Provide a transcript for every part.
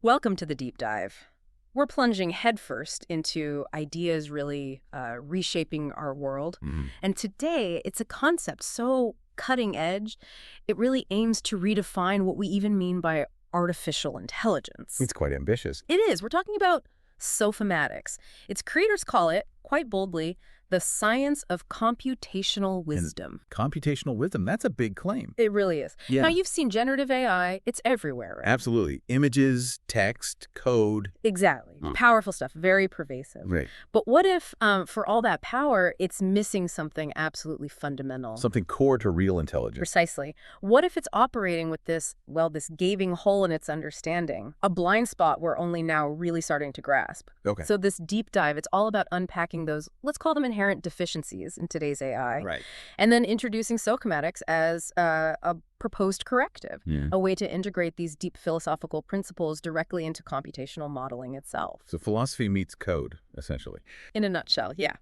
Welcome to the deep dive. We're plunging headfirst into ideas really reshaping our world. And today, it's a concept so cutting edge, it really aims to redefine what we even mean by artificial intelligence. It's quite ambitious. It is. We're talking about Sophimatics. Its creators call it, quite boldly, the science of computational wisdom. And computational wisdom, that's a big claim. It really is. Yeah. Now, you've seen generative AI. It's everywhere, right? Absolutely. Images, text, code. Exactly. Powerful stuff. Very pervasive. Right. But what if, for all that power, it's missing something absolutely fundamental? Something core to real intelligence. Precisely. What if it's operating with this gaping hole in its understanding? A blind spot we're only now really starting to grasp. Okay. So this deep dive, it's all about unpacking those, let's call them inherent deficiencies in today's AI. Right. And then introducing Sophimatics as a proposed corrective, a way to integrate these deep philosophical principles directly into computational modeling itself. So philosophy meets code, essentially. In a nutshell, yeah.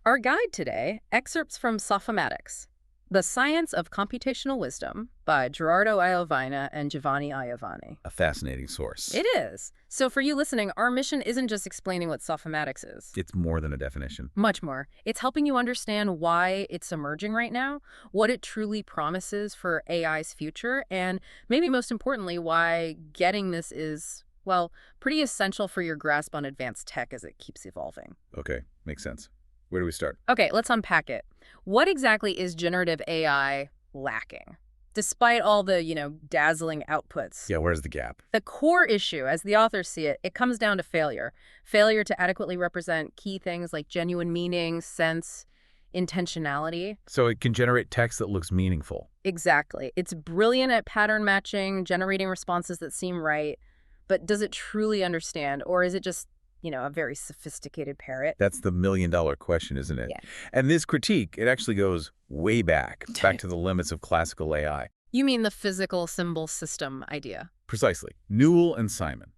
Our guide today, excerpts from Sophimatics, The Science of Computational Wisdom by Gerardo Iovina and Giovanni Iovani. A fascinating source. It is. So for you listening, our mission isn't just explaining what Sophimatics is. It's more than a definition. Much more. It's helping you understand why it's emerging right now, what it truly promises for AI's future, and maybe most importantly, why getting this is, well, pretty essential for your grasp on advanced tech as it keeps evolving. Okay, makes sense. Where do we start? Okay, let's unpack it. What exactly is generative AI lacking? Despite all the, dazzling outputs. Yeah, where's the gap? The core issue, as the authors see it, it comes down to failure. Failure to adequately represent key things like genuine meaning, sense, intentionality. So it can generate text that looks meaningful. Exactly. It's brilliant at pattern matching, generating responses that seem right. But does it truly understand, or is it just a very sophisticated parrot? That's the million-dollar question, isn't it? Yeah. And this critique, it actually goes way back to the limits of classical AI. You mean the physical symbol system idea? Precisely. Newell and Simon.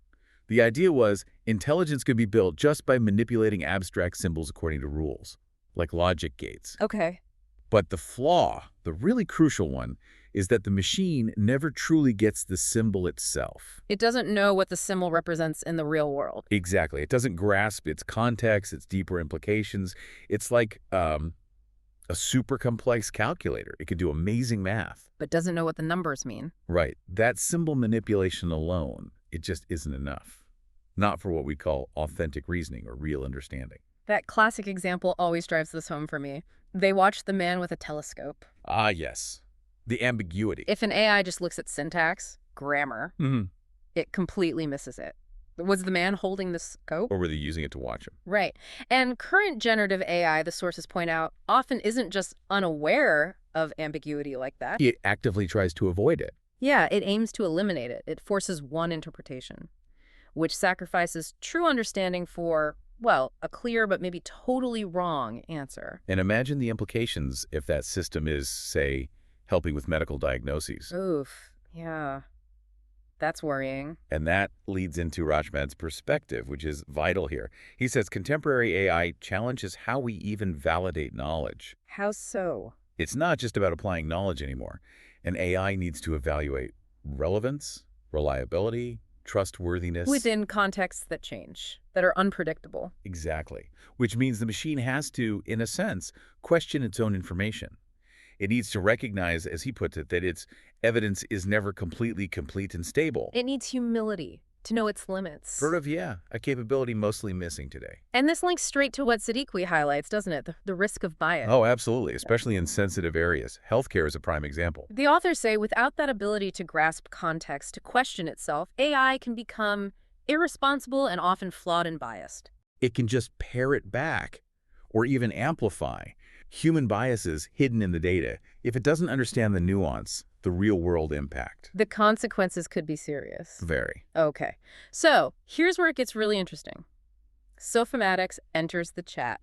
The idea was intelligence could be built just by manipulating abstract symbols according to rules, like logic gates. Okay. But the flaw, the really crucial one, is that the machine never truly gets the symbol itself. It doesn't know what the symbol represents in the real world. Exactly. It doesn't grasp its context, its deeper implications. It's like a super complex calculator. It could do amazing math. But doesn't know what the numbers mean. Right. That symbol manipulation alone, it just isn't enough. Not for what we call authentic reasoning or real understanding. That classic example always drives this home for me. They watch the man with a telescope. Ah, yes. The ambiguity. If an AI just looks at syntax, grammar, it completely misses it. Was the man holding the scope? Or were they using it to watch him? Right. And current generative AI, the sources point out, often isn't just unaware of ambiguity like that. It actively tries to avoid it. Yeah, it aims to eliminate it. It forces one interpretation, which sacrifices true understanding for, well, a clear but maybe totally wrong answer. And imagine the implications if that system is, say, helping with medical diagnoses. Oof, yeah. That's worrying. And that leads into Rajmad's perspective, which is vital here. He says contemporary AI challenges how we even validate knowledge. How so? It's not just about applying knowledge anymore. An AI needs to evaluate relevance, reliability, trustworthiness. Within contexts that change, that are unpredictable. Exactly. Which means the machine has to, in a sense, question its own information. It needs to recognize, as he puts it, that its evidence is never completely complete and stable. It needs humility to know its limits. Sort of, yeah. A capability mostly missing today. And this links straight to what Siddiqui highlights, doesn't it? The risk of bias. Oh, absolutely, especially in sensitive areas. Healthcare is a prime example. The authors say without that ability to grasp context, to question itself, AI can become irresponsible and often flawed and biased. It can just parrot back or even amplify human biases hidden in the data if it doesn't understand the nuance, the real-world impact. The consequences could be serious. Very. Okay. So here's where it gets really interesting. Sophimatics enters the chat.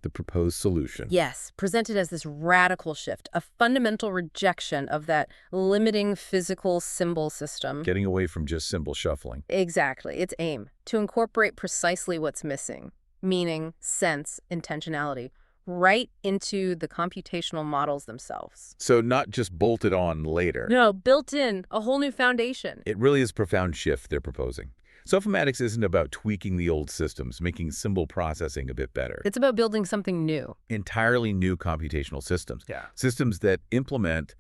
The proposed solution. Yes, presented as this radical shift, a fundamental rejection of that limiting physical symbol system. Getting away from just symbol shuffling. Exactly. Its aim, to incorporate precisely what's missing, meaning, sense, intentionality, right into the computational models themselves. So not just bolted on later. No, built in, a whole new foundation. It really is a profound shift they're proposing. Sophimatics isn't about tweaking the old systems, making symbol processing a bit better. It's about building something new. Entirely new computational systems. Yeah. Systems that implement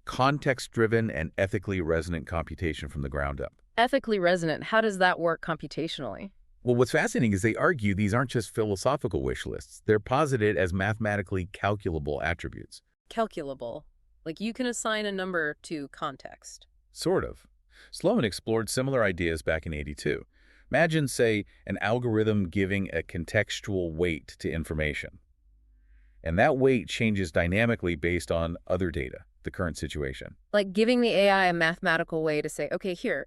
context-driven and ethically resonant computation from the ground up. Ethically resonant, how does that work computationally? Well, what's fascinating is they argue these aren't just philosophical wish lists. They're posited as mathematically calculable attributes. Calculable. Like you can assign a number to context. Sort of. Sloan explored similar ideas back in '82. Imagine, say, an algorithm giving a contextual weight to information. And that weight changes dynamically based on other data, the current situation. Like giving the AI a mathematical way to say, okay, here,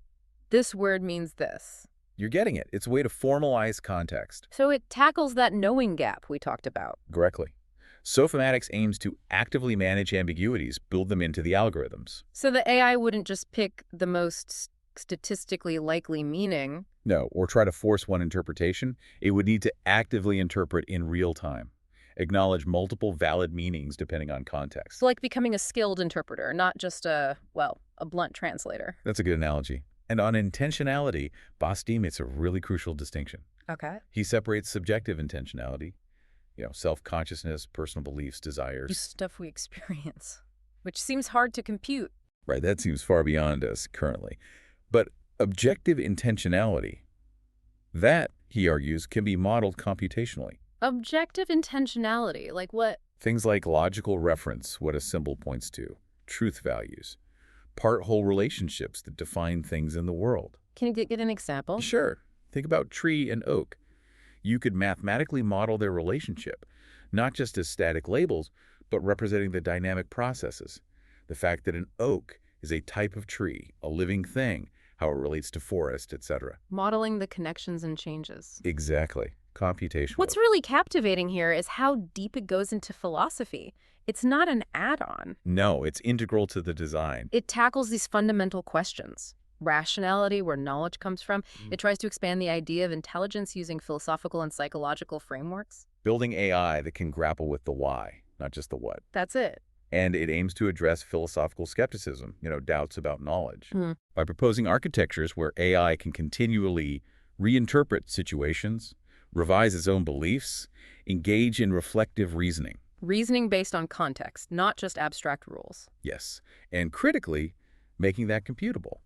this word means this. You're getting it. It's a way to formalize context. So it tackles that knowing gap we talked about. Correctly. Sophimatics aims to actively manage ambiguities, build them into the algorithms. So the AI wouldn't just pick the most statistically likely meaning. No, or try to force one interpretation. It would need to actively interpret in real time, acknowledge multiple valid meanings depending on context. It's like becoming a skilled interpreter, not just a blunt translator. That's a good analogy. And on intentionality, Basti makes a really crucial distinction. Okay. He separates subjective intentionality, self-consciousness, personal beliefs, desires. Stuff we experience, which seems hard to compute. Right, that seems far beyond us currently. But objective intentionality, that, he argues, can be modeled computationally. Objective intentionality, like what? Things like logical reference, what a symbol points to, truth values, part-whole relationships that define things in the world. Can you get an example? Sure. Think about tree and oak. You could mathematically model their relationship, not just as static labels, but representing the dynamic processes. The fact that an oak is a type of tree, a living thing, how it relates to forest, etc. Modeling the connections and changes. Exactly. Computational. What's really captivating here is how deep it goes into philosophy. It's not an add-on. No, it's integral to the design. It tackles these fundamental questions. Rationality, where knowledge comes from. It tries to expand the idea of intelligence using philosophical and psychological frameworks. Building AI that can grapple with the why, not just the what. That's it. And it aims to address philosophical skepticism, doubts about knowledge, by proposing architectures where AI can continually reinterpret situations, revise its own beliefs, engage in reflective reasoning. Reasoning based on context, not just abstract rules. Yes, and critically, making that computable.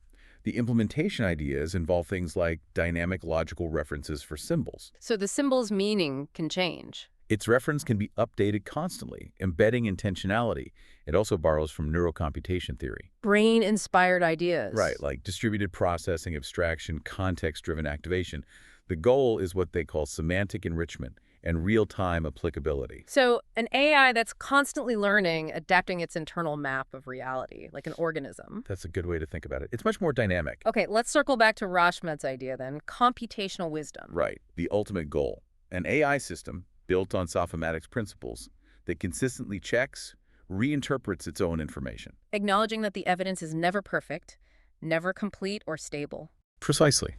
The implementation ideas involve things like dynamic logical references for symbols. So the symbol's meaning can change. Its reference can be updated constantly, embedding intentionality. It also borrows from neurocomputation theory. Brain-inspired ideas. Right, like distributed processing, abstraction, context-driven activation. The goal is what they call semantic enrichment and real-time applicability. So an AI that's constantly learning, adapting its internal map of reality, like an organism. That's a good way to think about it. It's much more dynamic. Okay, let's circle back to Rashmad's idea then, computational wisdom. Right, the ultimate goal. An AI system built on Sophimatics principles that consistently checks, reinterprets its own information. Acknowledging that the evidence is never perfect, never complete or stable. Precisely.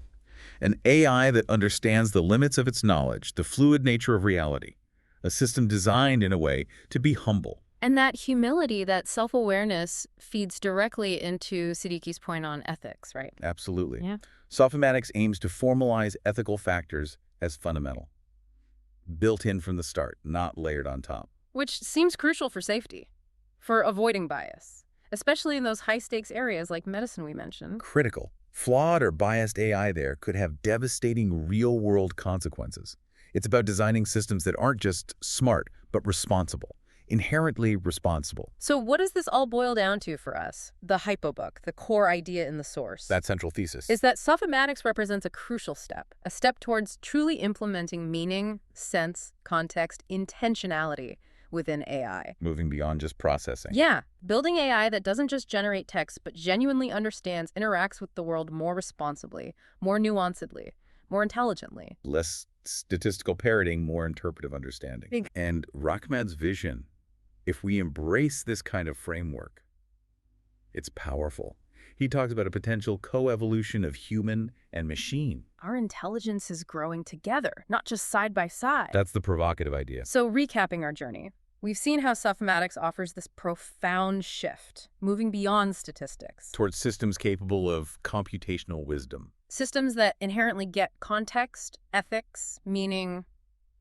An AI that understands the limits of its knowledge, the fluid nature of reality. A system designed in a way to be humble. And that humility, that self-awareness feeds directly into Siddiqui's point on ethics, right? Absolutely. Yeah. Sophimatics aims to formalize ethical factors as fundamental. Built in from the start, not layered on top. Which seems crucial for safety, for avoiding bias, especially in those high-stakes areas like medicine we mentioned. Critical. Flawed or biased AI there could have devastating real-world consequences. It's about designing systems that aren't just smart, but responsible. Inherently responsible. So what does this all boil down to for us? The hypobook, the core idea in the source. That central thesis. Is that Sophimatics represents a crucial step, a step towards truly implementing meaning, sense, context, intentionality within AI. Moving beyond just processing. Yeah, building AI that doesn't just generate text, but genuinely understands, interacts with the world more responsibly, more nuancedly, more intelligently. Less statistical parroting, more interpretive understanding. And Rashmad's vision, if we embrace this kind of framework, it's powerful. He talks about a potential co-evolution of human and machine. Our intelligence is growing together, not just side by side. That's the provocative idea. So recapping our journey, we've seen how Sophimatics offers this profound shift, moving beyond statistics. Towards systems capable of computational wisdom. Systems that inherently get context, ethics, meaning,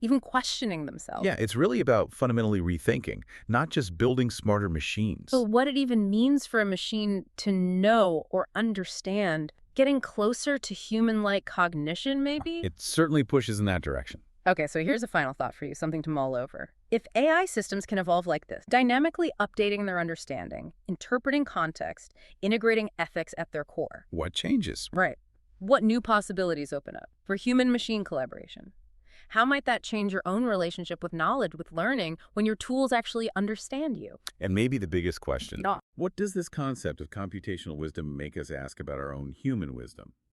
even questioning themselves. Yeah, it's really about fundamentally rethinking, not just building smarter machines. So what it even means for a machine to know or understand, getting closer to human-like cognition, maybe? It certainly pushes in that direction. Okay, so here's a final thought for you, something to mull over. If AI systems can evolve like this, dynamically updating their understanding, interpreting context, integrating ethics at their core. What changes? Right. What new possibilities open up for human-machine collaboration? How might that change your own relationship with knowledge, with learning, when your tools actually understand you? And maybe the biggest question, No. what does this concept of computational wisdom make us ask about our own human wisdom?